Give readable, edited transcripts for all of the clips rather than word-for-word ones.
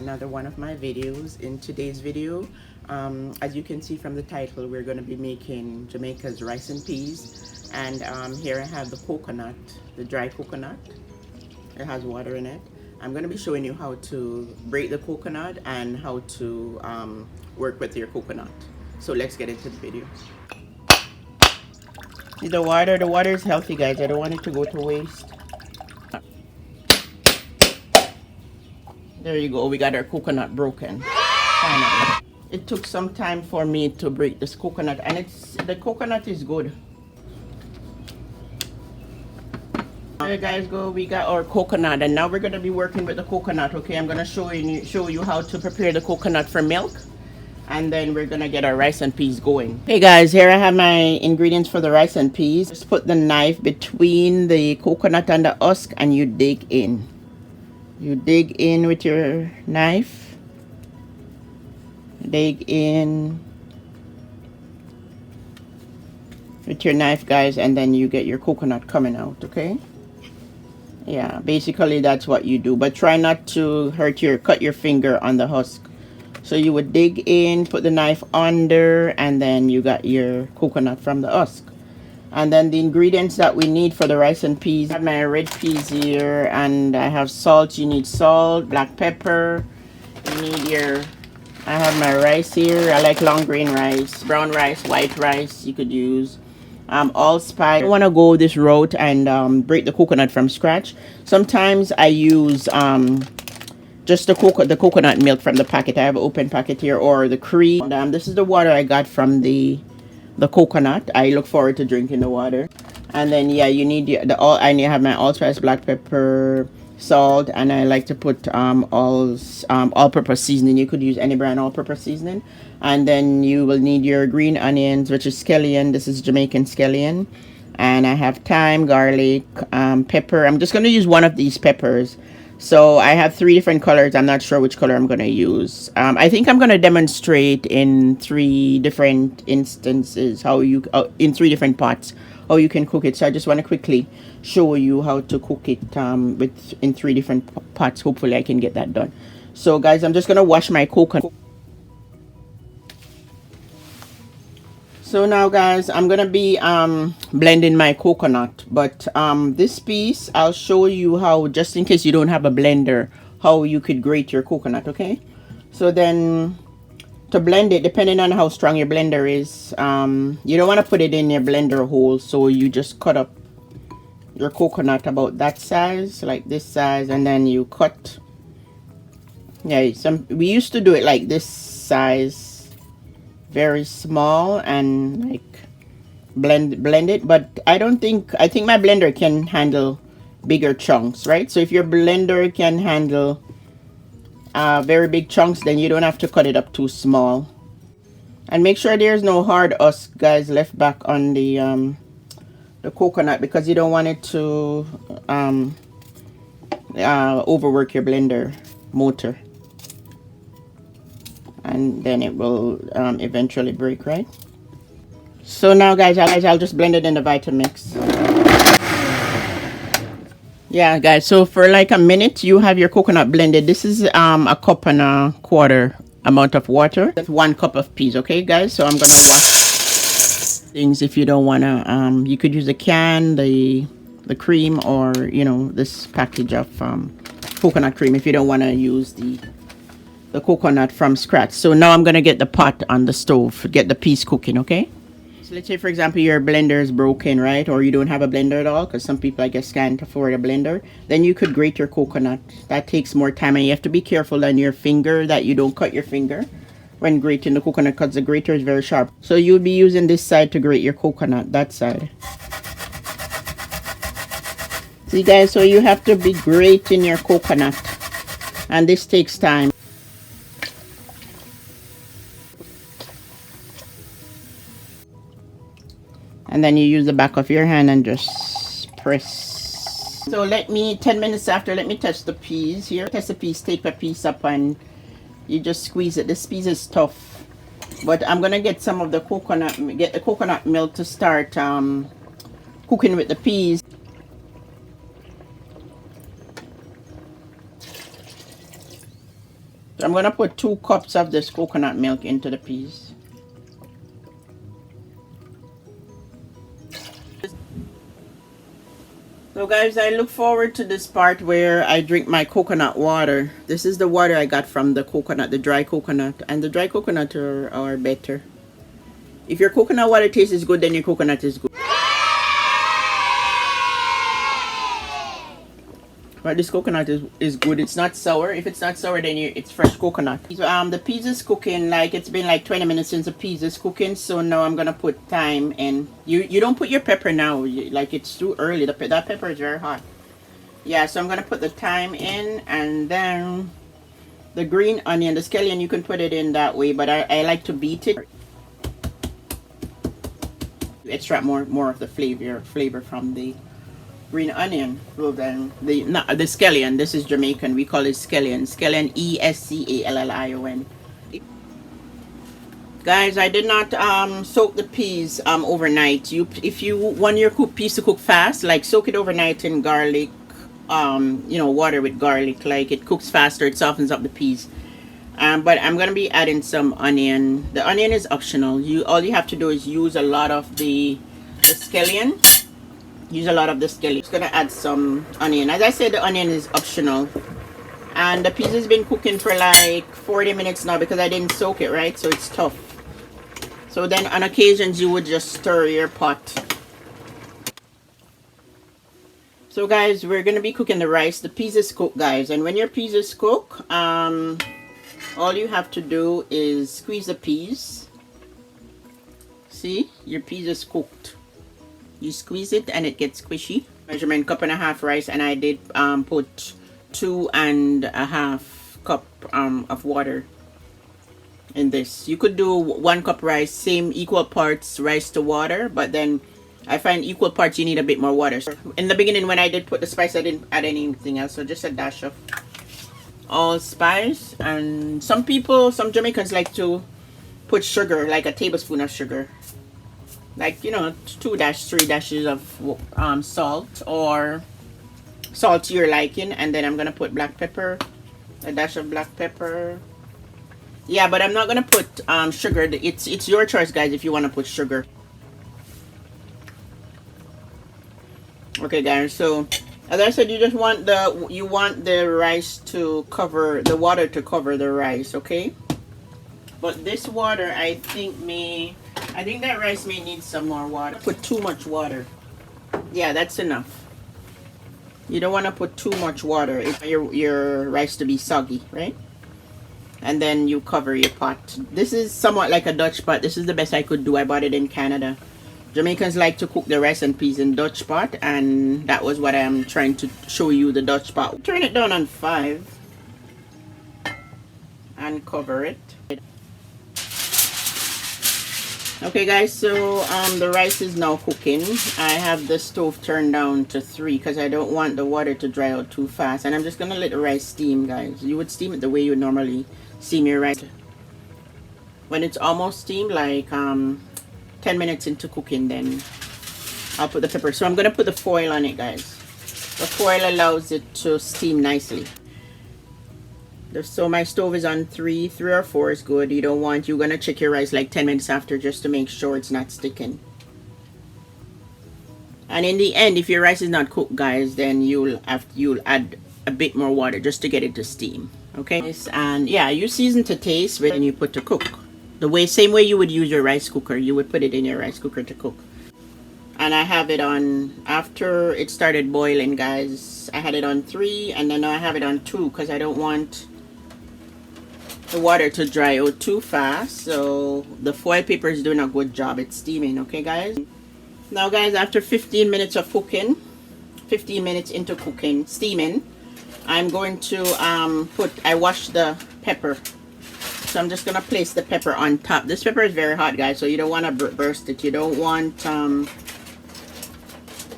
another one of my videos. In today's video, as you can see from the title, we're going to be making Jamaica's rice and peas. And here I have the coconut, the dry coconut. It has water in it. I'm going to be showing you how to break the coconut and how to work with your coconut. So let's get into the video. See the water is healthy, guys. I don't want it to go to waste. There you go, we got our coconut broken. Finally. It took some time for me to break this coconut, and the coconut is good. There you guys go, we got our coconut, and now we're gonna be working with the coconut. Okay, I'm gonna show you how to prepare the coconut for milk, and then we're gonna get our rice and peas going. Hey guys, here I have my ingredients for the rice and peas. Just put the knife between the coconut and the husk, and you dig in. You dig in with your knife. Dig in with your knife, guys, and then you get your coconut coming out, okay? Yeah, basically that's what you do, but try not to cut your finger on the husk. So you would dig in, put the knife under, and then you got your coconut from the husk. And then the ingredients that we need for the rice and peas. I have my red peas here, and I have salt. You need salt, black pepper. You need I have my rice here. I like long grain rice, brown rice, white rice. You could use allspice. I want to go this route and break the coconut from scratch. Sometimes I use just the coconut milk from the packet. I have an open packet here, or the cream. And, this is the water I got from the coconut. I look forward to drinking the water. And then yeah, you need I have my allspice, black pepper, salt, and I like to put all-purpose seasoning. You could use any brand all-purpose seasoning. And then you will need your green onions, which is scallion. This is Jamaican scallion. And I have thyme, garlic, pepper. I'm just going to use one of these peppers. So I have 3 different colors. I'm not sure which color I'm going to use. I think I'm going to demonstrate in 3 different instances in 3 different pots how you can cook it. So I just want to quickly show you how to cook it in 3 different pots. Hopefully I can get that done. So guys, I'm just going to wash my coconut. So now guys, I'm gonna be blending my coconut, but this piece I'll show you how, just in case you don't have a blender, how you could grate your coconut. Okay, so then to blend it, depending on how strong your blender is, you don't want to put it in your blender hole, so you just cut up your coconut about that size, like this size, and then you cut. Yeah, we used to do it like this size, very small, and like blend it, but I think my blender can handle bigger chunks, right? So if your blender can handle very big chunks, then you don't have to cut it up too small. And make sure there's no hard husk, guys, left back on the coconut, because you don't want it to overwork your blender motor, and then it will eventually break, right? So now guys, I'll just blend it in the Vitamix. Yeah guys, so for like a minute you have your coconut blended. This is a 1.25 cup amount of water. That's 1 cup of peas. Okay guys, so I'm gonna wash things. If you don't wanna you could use a can, the cream, or you know, this package of coconut cream if you don't want to use the coconut from scratch. So now I'm gonna get the pot on the stove, get the peas cooking. Okay, so let's say for example your blender is broken, right, or you don't have a blender at all, because some people I guess can't afford a blender. Then you could grate your coconut. That takes more time, and you have to be careful on your finger that you don't cut your finger when grating the coconut, because the grater is very sharp. So you'll be using this side to grate your coconut, that side. See guys, so you have to be grating your coconut, and this takes time. And then you use the back of your hand and just press. So 10 minutes after, let me touch the peas here. Test the peas, take the piece up, and you just squeeze it. This piece is tough, but I'm gonna get some of the coconut milk to start cooking with the peas. So I'm gonna put 2 cups of this coconut milk into the peas. So guys, I look forward to this part where I drink my coconut water. This is the water I got from the coconut, the dry coconut. And the dry coconut are better. If your coconut water tastes good, then your coconut is good. But this coconut is good. It's not sour. If it's not sour, then it's fresh coconut. The peas is cooking. Like, it's been like 20 minutes since the peas is cooking. So now I'm gonna put thyme in. You don't put your pepper now. Like, it's too early. That pepper is very hot. Yeah, so I'm gonna put the thyme in, and then the green onion, the scallion, you can put it in that way. But I like to beat it. Extract more of the flavor from the green onion. Well, then the scallion. This is Jamaican. We call it scallion. Scallion, Escallion. Guys, I did not soak the peas overnight. If you want your peas to cook fast, like, soak it overnight in garlic, water with garlic. Like, it cooks faster. It softens up the peas. But I'm gonna be adding some onion. The onion is optional. All you have to do is use a lot of the scallion. Use a lot of the scallion. Just gonna add some onion. As I said, the onion is optional. And the peas has been cooking for like 40 minutes now because I didn't soak it, right? So it's tough. So then on occasions you would just stir your pot. So guys, we're gonna be cooking the rice. The peas is cooked, guys. And when your peas is cooked, all you have to do is squeeze the peas. See, your peas is cooked. You squeeze it and it gets squishy. Measurement 1.5 cup rice, and I did put 2.5 cup of water in this. You could do 1 cup rice, same equal parts rice to water, but then I find equal parts you need a bit more water. So in the beginning when I did put the spice, I didn't add anything else, so just a dash of allspice. And some Jamaicans like to put sugar, like a tablespoon of sugar, like 3 dashes of salt, or salt to your liking. And then I'm gonna put black pepper, a dash of black pepper. Yeah, but I'm not gonna put sugar. It's your choice, guys, if you want to put sugar. Okay guys, so as I said, you want the rice to cover the water, to cover the rice, okay? But this water, I think that rice may need some more water. Put too much water. Yeah, that's enough. You don't want to put too much water. It's your rice to be soggy, right? And then you cover your pot. This is somewhat like a Dutch pot. This is the best I could do. I bought it in Canada. Jamaicans like to cook the rice and peas in Dutch pot, and that was what I'm trying to show you, the Dutch pot. Turn it down on 5 and cover it. Okay guys, so the rice is now cooking. I have the stove turned down to 3 because I don't want the water to dry out too fast, and I'm just gonna let the rice steam, guys. You would steam it the way you would normally steam your rice. When it's almost steamed, like 10 minutes into cooking, then I'll put the pepper. So I'm gonna put the foil on it, guys. The foil allows it to steam nicely. So my stove is on 3 or 4 is good. You're gonna check your rice like 10 minutes after, just to make sure it's not sticking. And in the end, if your rice is not cooked, guys, then you'll add a bit more water just to get it to steam. Okay, and yeah, you season to taste when you put to cook. Same way you would use your rice cooker, you would put it in your rice cooker to cook. And I have it on, after it started boiling, guys, I had it on 3, and then I have it on 2 because I don't want the water to dry out too fast. So the foil paper is doing a good job. It's steaming. Okay guys, now guys, after 15 minutes of cooking, 15 minutes into cooking, steaming, I'm going to I washed the pepper. So I'm just gonna place the pepper on top. This pepper is very hot, guys, so you don't want to burst it. You don't want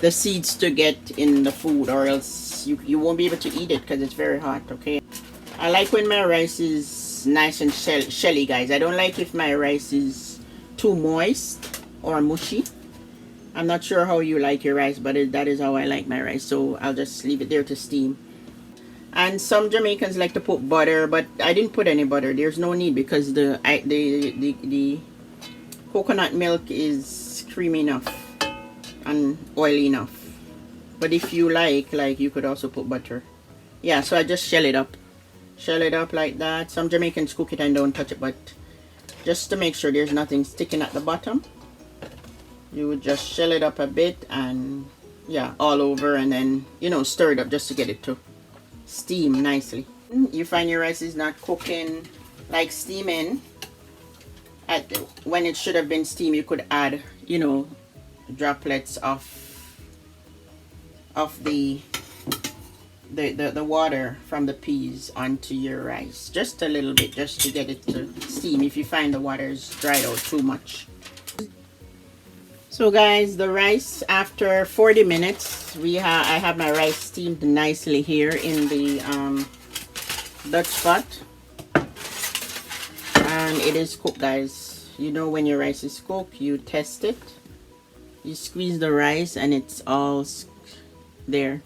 the seeds to get in the food, or else you won't be able to eat it because it's very hot. Okay, I like when my rice is nice and shelly, guys. I don't like if my rice is too moist or mushy. I'm not sure how you like your rice, but that is how I like my rice. So I'll just leave it there to steam. And some Jamaicans like to put butter, but I didn't put any butter. There's no need because the coconut milk is creamy enough and oily enough. But if you like you could also put butter. Yeah, so I just shell it up like that. Some Jamaicans cook it and don't touch it, but just to make sure there's nothing sticking at the bottom, you would just shell it up a bit and yeah, all over, and then stir it up just to get it to steam nicely. You find your rice is not cooking, like steaming when it should have been steamed, you could add droplets of the water from the peas onto your rice, just a little bit, just to get it to steam if you find the water is dried out too much. So guys, the rice, after 40 minutes, I have my rice steamed nicely here in the Dutch pot, and it is cooked, guys. When your rice is cooked, you test it, you squeeze the rice, and it's all there.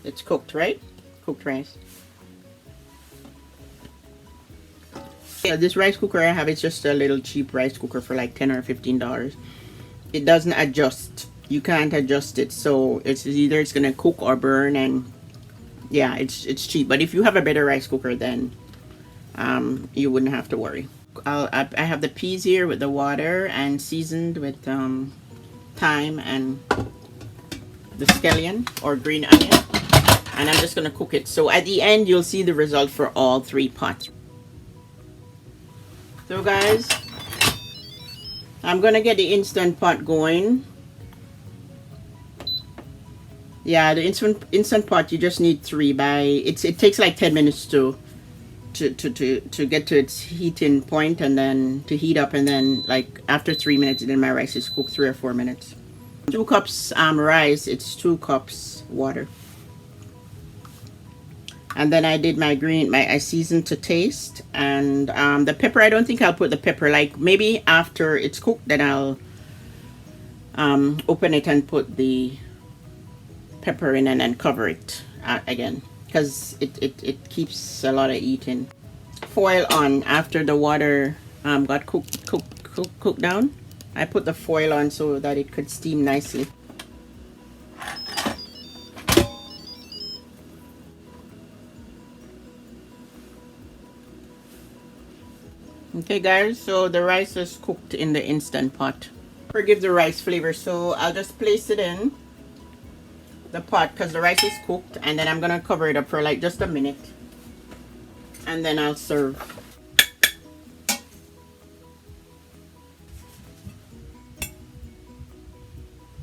It's cooked, right? Cooked rice. Yeah, this rice cooker I have, it's just a little cheap rice cooker for like $10 or $15. It doesn't adjust. You can't adjust it, so it's either it's gonna cook or burn, and yeah, it's cheap. But if you have a better rice cooker, then you wouldn't have to worry. I have the peas here with the water and seasoned with thyme and the scallion or green onion, and I'm just gonna cook it. So at the end, you'll see the result for all 3 pots. So guys, I'm gonna get the instant pot going. Yeah, the instant pot, you just need 3 it takes like 10 minutes to get to its heating point, and then to heat up, and then like after 3 minutes, then my rice is cooked. 3 or 4 minutes. 2 cups rice, it's 2 cups water. And then I did I seasoned to taste, and the pepper, I don't think I'll put the pepper, like maybe after it's cooked, then I'll open it and put the pepper in and then cover it again, because it keeps a lot of eating. Foil on after the water got cooked down. I put the foil on so that it could steam nicely. Okay guys, so the rice is cooked in the instant pot. Forgive the rice flavor, so I'll just place it in the pot because the rice is cooked, and then I'm gonna cover it up for like just a minute, and then I'll serve.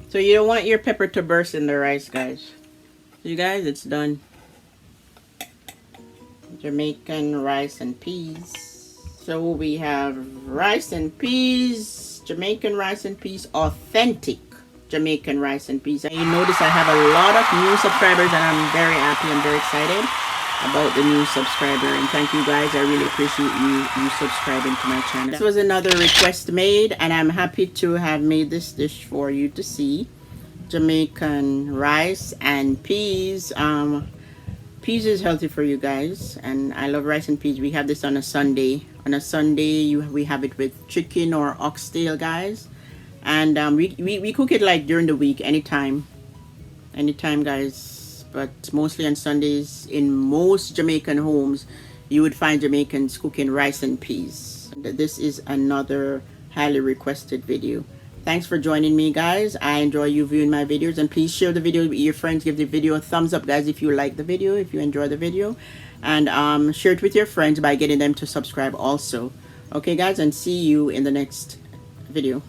So you don't want your pepper to burst in the rice, guys. So you guys, it's done. Jamaican rice and peas. So we have rice and peas, Jamaican rice and peas, authentic Jamaican rice and peas. And you notice I have a lot of new subscribers, and I'm very happy and very excited about the new subscriber. And thank you guys, I really appreciate you subscribing to my channel. This was another request made, and I'm happy to have made this dish for you to see. Jamaican rice and peas. Peas is healthy for you guys, and I love rice and peas. We have this on a Sunday. On a Sunday, we have it with chicken or oxtail, guys. And we cook it like during the week, anytime, guys. But mostly on Sundays, in most Jamaican homes, you would find Jamaicans cooking rice and peas. This is another highly requested video. Thanks for joining me, guys. I enjoy you viewing my videos, and please share the video with your friends. Give the video a thumbs up, guys, if you like the video, if you enjoy the video, and share it with your friends by getting them to subscribe also. Okay guys, and see you in the next video.